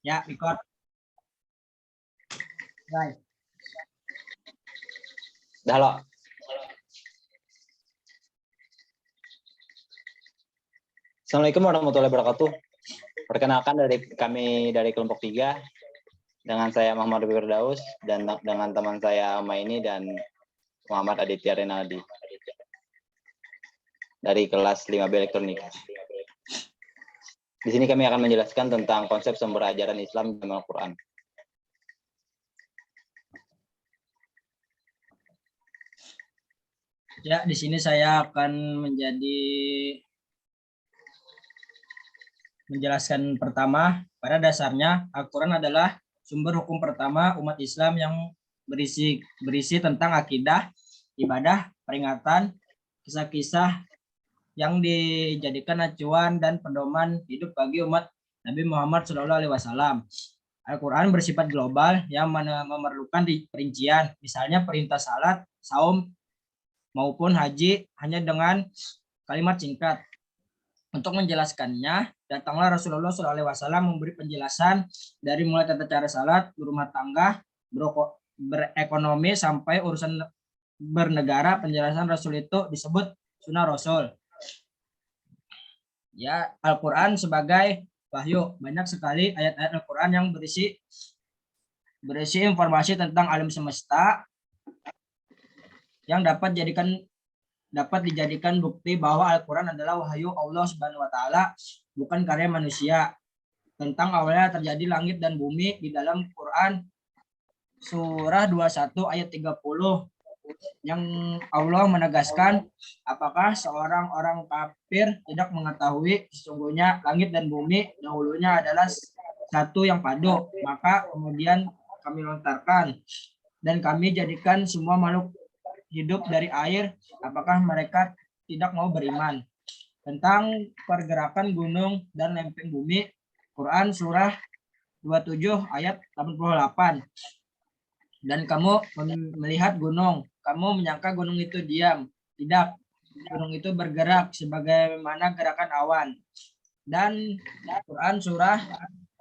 Ya, record. Right. Dah lo. Assalamualaikum warahmatullahi wabarakatuh. Perkenalkan kami dari kelompok 3 dengan saya Muhammad Firdaus dan dengan teman saya Maini dan Muhammad Aditya Renaldi dari kelas 5B Elektronik. Di sini kami akan menjelaskan tentang konsep sumber ajaran Islam dalam Al-Quran. Ya, di sini saya akan menjelaskan pertama. Pada dasarnya, Al-Quran adalah sumber hukum pertama umat Islam yang berisi tentang akidah, ibadah, peringatan, kisah-kisah yang dijadikan acuan dan pedoman hidup bagi umat Nabi Muhammad SAW. Al-Quran bersifat global yang memerlukan perincian, misalnya perintah salat, saum, maupun haji hanya dengan kalimat singkat. Untuk menjelaskannya, datanglah Rasulullah SAW memberi penjelasan dari mulai tata cara salat, berumah tangga, berekonomi, sampai urusan bernegara. Penjelasan Rasul itu disebut sunnah Rasul. Ya, Al-Quran sebagai wahyu. Banyak sekali ayat-ayat Al-Quran yang berisi informasi tentang alam semesta yang dapat dijadikan bukti bahwa Al-Quran adalah wahyu Allah Subhanahu wa Ta'ala, bukan karya manusia. Tentang awalnya terjadi langit dan bumi di dalam Quran surah 21 ayat 30 yang Allah menegaskan, apakah seorang orang kafir tidak mengetahui sesungguhnya langit dan bumi dahulunya adalah satu yang padu, maka kemudian kami lontarkan dan kami jadikan semua makhluk hidup dari air, apakah mereka tidak mau beriman? Tentang pergerakan gunung dan lempeng bumi, Quran surah 27 ayat 88. Dan kamu melihat gunung, kamu menyangka gunung itu diam. Tidak, gunung itu bergerak sebagaimana gerakan awan. Dan Quran surah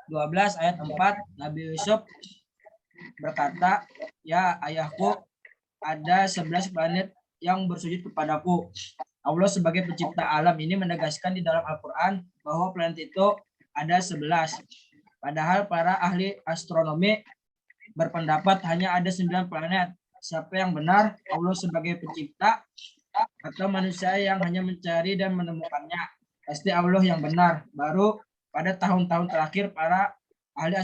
12 ayat 4, Nabi Yusuf berkata, ya ayahku, ada 11 planet yang bersujud kepadaku. Allah sebagai pencipta alam ini menegaskan di dalam Al-Quran bahwa planet itu ada 11. Padahal para ahli astronomi berpendapat hanya ada 9 planet. Siapa yang benar? Allah sebagai pencipta atau manusia yang hanya mencari dan menemukannya? Pasti Allah yang benar. Baru pada tahun-tahun terakhir para ahli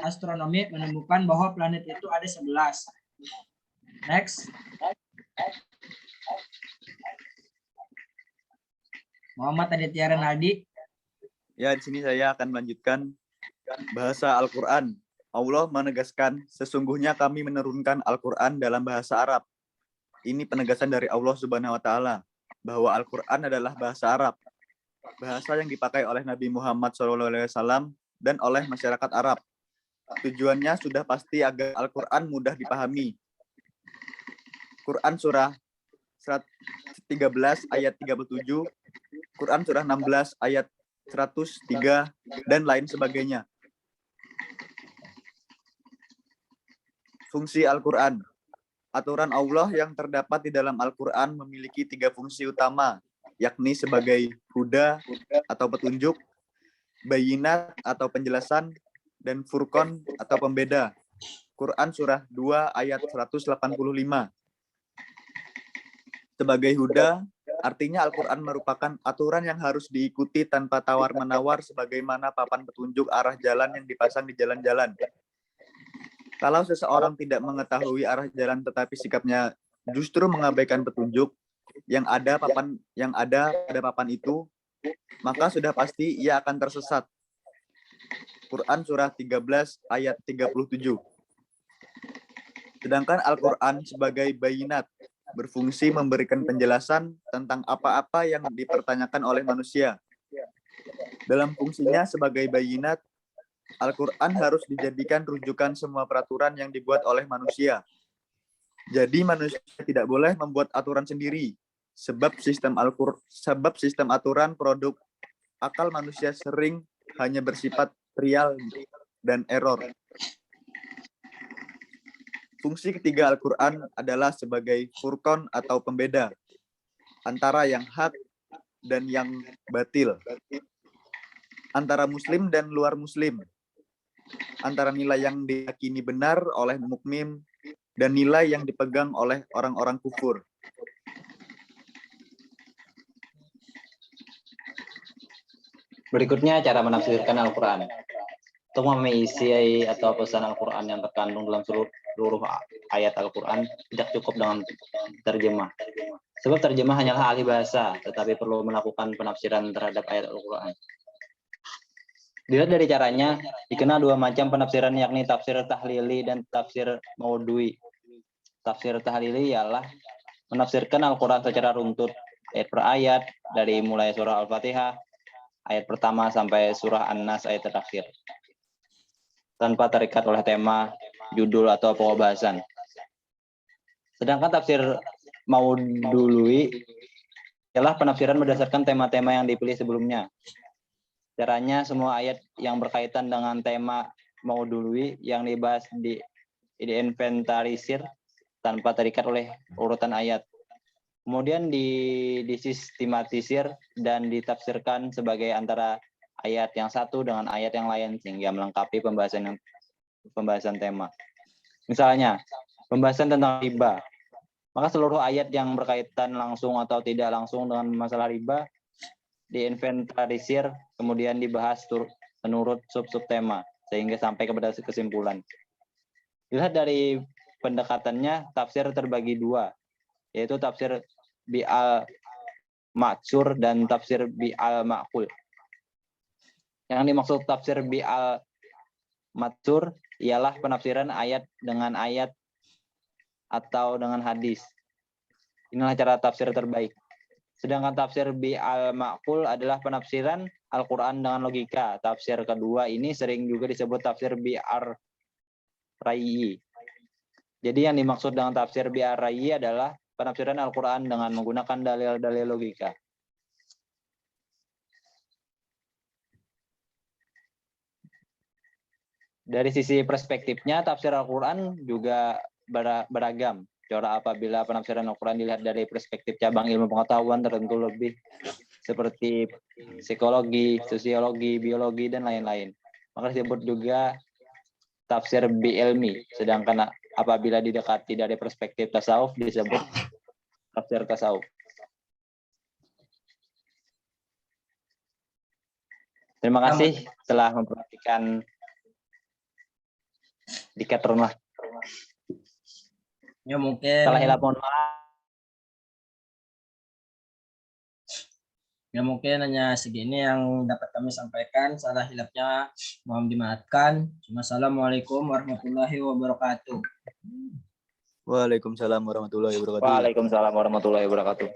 astronomi menemukan bahwa planet itu ada 11. Next. Muhammad Aditya Renaldi. Ya, di sini saya akan melanjutkan bahasa Al-Quran. Allah menegaskan, sesungguhnya kami menurunkan Al-Quran dalam bahasa Arab. Ini penegasan dari Allah Subhanahu wa Ta'ala bahwa Al-Quran adalah bahasa Arab, bahasa yang dipakai oleh Nabi Muhammad SAW dan oleh masyarakat Arab. Tujuannya sudah pasti agar Al-Quran mudah dipahami. Quran surah 13 ayat 37, Quran surah 16 ayat 103, dan lain sebagainya. Fungsi Al-Quran. Aturan Allah yang terdapat di dalam Al-Quran memiliki 3 fungsi utama, yakni sebagai huda atau petunjuk, bayinat atau penjelasan, dan furqan atau pembeda. Quran surah 2 ayat 185. Sebagai huda, artinya Al-Quran merupakan aturan yang harus diikuti tanpa tawar-menawar sebagaimana papan petunjuk arah jalan yang dipasang di jalan-jalan. Kalau seseorang tidak mengetahui arah jalan tetapi sikapnya justru mengabaikan petunjuk yang ada pada papan itu, maka sudah pasti ia akan tersesat. Quran surah 13 ayat 37. Sedangkan Al-Quran sebagai bayinat berfungsi memberikan penjelasan tentang apa-apa yang dipertanyakan oleh manusia. Dalam fungsinya sebagai bayinat, Al-Quran harus dijadikan rujukan semua peraturan yang dibuat oleh manusia. Jadi manusia tidak boleh membuat aturan sendiri, sebab sistem aturan produk akal manusia sering hanya bersifat trial dan error. Fungsi ketiga Al-Quran adalah sebagai furqan atau pembeda antara yang hak dan yang batil, antara muslim dan luar muslim, antara nilai yang diyakini benar oleh mukmin dan nilai yang dipegang oleh orang-orang kufur. Berikutnya cara menafsirkan Al-Quran. Untuk memahami isi atau pesan Al-Quran yang terkandung dalam seluruh ayat Al-Quran tidak cukup dengan terjemah. Sebab terjemah hanyalah ahli bahasa, tetapi perlu melakukan penafsiran terhadap ayat Al-Quran. Dilihat dari caranya, dikenal dua macam penafsiran, yakni tafsir tahlili dan tafsir maudhui. Tafsir tahlili ialah menafsirkan Al-Quran secara runtut, ayat per ayat, dari mulai surah Al-Fatihah, ayat pertama sampai surah An-Nas ayat terakhir, tanpa terikat oleh tema, judul, atau pokok bahasan. Sedangkan tafsir maudhui ialah penafsiran berdasarkan tema-tema yang dipilih sebelumnya. Caranya, semua ayat yang berkaitan dengan tema maudhui yang dibahas diinventarisir tanpa terikat oleh urutan ayat. Kemudian disistematisir dan ditafsirkan sebagai antara ayat yang satu dengan ayat yang lain sehingga melengkapi pembahasan tema. Misalnya, pembahasan tentang riba. Maka seluruh ayat yang berkaitan langsung atau tidak langsung dengan masalah riba diinventarisir, kemudian dibahas menurut sub-sub tema sehingga sampai kepada kesimpulan. Dilihat dari pendekatannya, tafsir terbagi dua, yaitu tafsir bi'al-ma'tsur dan tafsir bi'al-ma'qul. Yang dimaksud tafsir bi'al-ma'tsur ialah penafsiran ayat dengan ayat atau dengan hadis. Inilah cara tafsir terbaik. Sedangkan tafsir bi'al-ma'qul adalah penafsiran Al-Quran dengan logika. Tafsir kedua ini sering juga disebut tafsir bi'ar-rayyi. Jadi yang dimaksud dengan tafsir bi'ar-rayyi adalah penafsiran Al-Quran dengan menggunakan dalil-dalil logika. Dari sisi perspektifnya, tafsir Al-Quran juga beragam. Corak apabila penafsiran Al-Quran dilihat dari perspektif cabang ilmu pengetahuan tertentu lebih seperti psikologi, sosiologi, biologi, dan lain-lain. Maka disebut juga tafsir bi'ilmi. Sedangkan apabila didekati dari perspektif tasawuf disebut tafsir tasawuf. Terima kasih telah memperhatikan dikat rumah. Ya mungkin Salah hilap mohon maaf. Ya mungkin hanya segini yang dapat kami sampaikan. Salah hilapnya mohon dimaafkan. Wassalamualaikum warahmatullahi wabarakatuh. Waalaikumsalam warahmatullahi wabarakatuh. Waalaikumsalam warahmatullahi wabarakatuh.